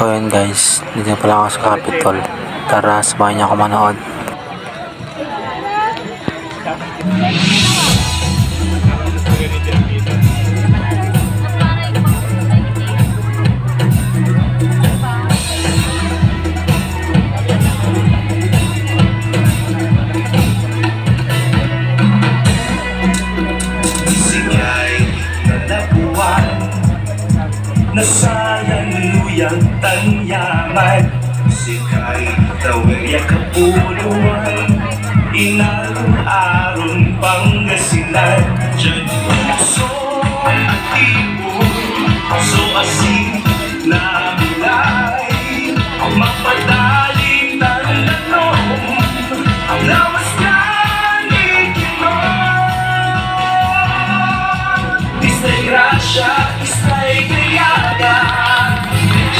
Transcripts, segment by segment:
So yun guys, dito pala ako sa Capitol. Tara, sabayan niyo ako manood. Nasayang luyang tanyaman, sikay tawag kapuluan, inalong-arong Pangasinan. Diyan puso at ibon, so asin na mulay, mapadaling tananong, lawas ka ni Kimon. Istay grasya, istay kayada,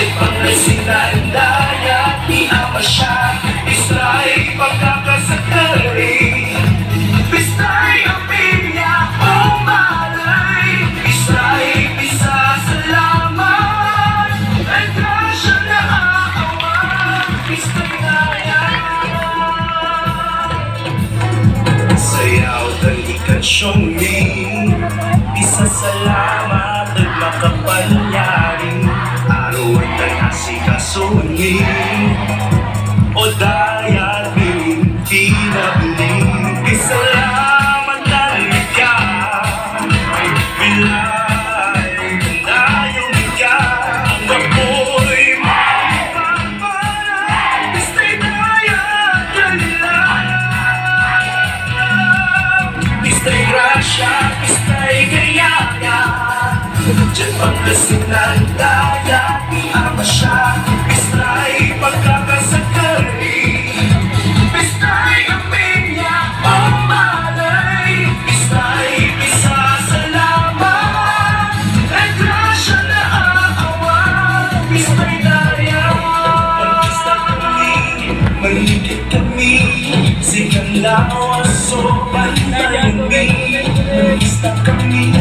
di Pangasinan daya, di ama siya, istay pagkakasakari, istay ang pinya, umalay, istay bisa salamat, ay grasya na aawan, istay daya. Sayaw ng ikasyong isa salamat at makapanyaring araw at nasikasunin o dayat bininti na bining isalamat ang ika bilay na yung ika ang apoy mapapala istay dayat kanilang istay grasya istay gayaya diyan Pangasinan daya di ama siya istay pagkakasakari istay ang pinya umalay istay bisa salamat ay grasya na aawan istay daya pag-isa kami maligid kami sigang lawas so pantayan kami mag-isa kami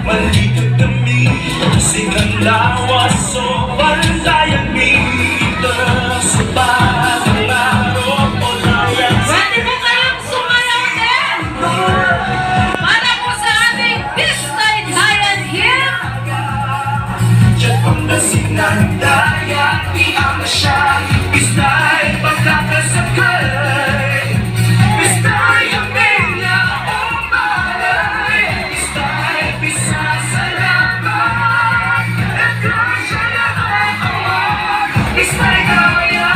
maligid kami sigang lawas so pantayan kami sa bagong araw o layan. Pwede mo kayong sumayaw din para po sa ating Istay Dayan Hill. Diyan Pangasinan daya di ama siya istay pagkakasakay istay ang pinya umalay istay bisa salamat at grasya na aawan istay daya.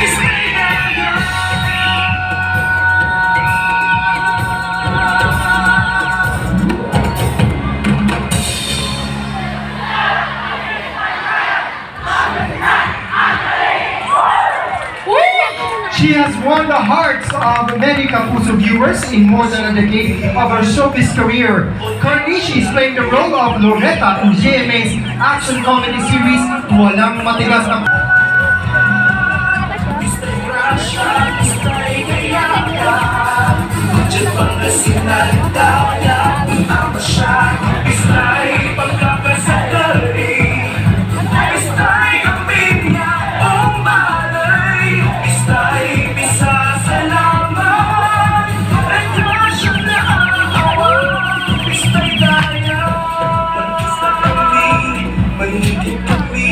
Istay daya. She has won the hearts of many Kapuso viewers in more than a decade of her showbiz career. Currently, she is playing the role of Loretta in GMA's action comedy series, Walang Matigas na... Istay grasya, istay gayaya, diyan Pangasinan daya di ama siya istay pagkakasakari istay ang pinya umalay istay bisa salamat ay grasya na aawan istay daya. Mag-isa kami maligid kami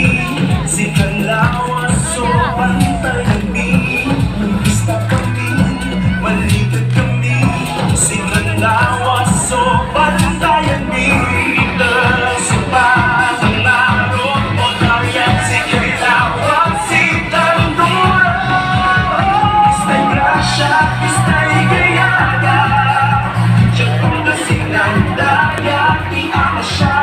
sigang lawas so pantay kami mag-isa kami maligid kami sigang lawas so pantayan kami sa bagong araw o layan sigang lawas sigang duro istay grasya istay gayaya diyan Pangasinan daya di ama siya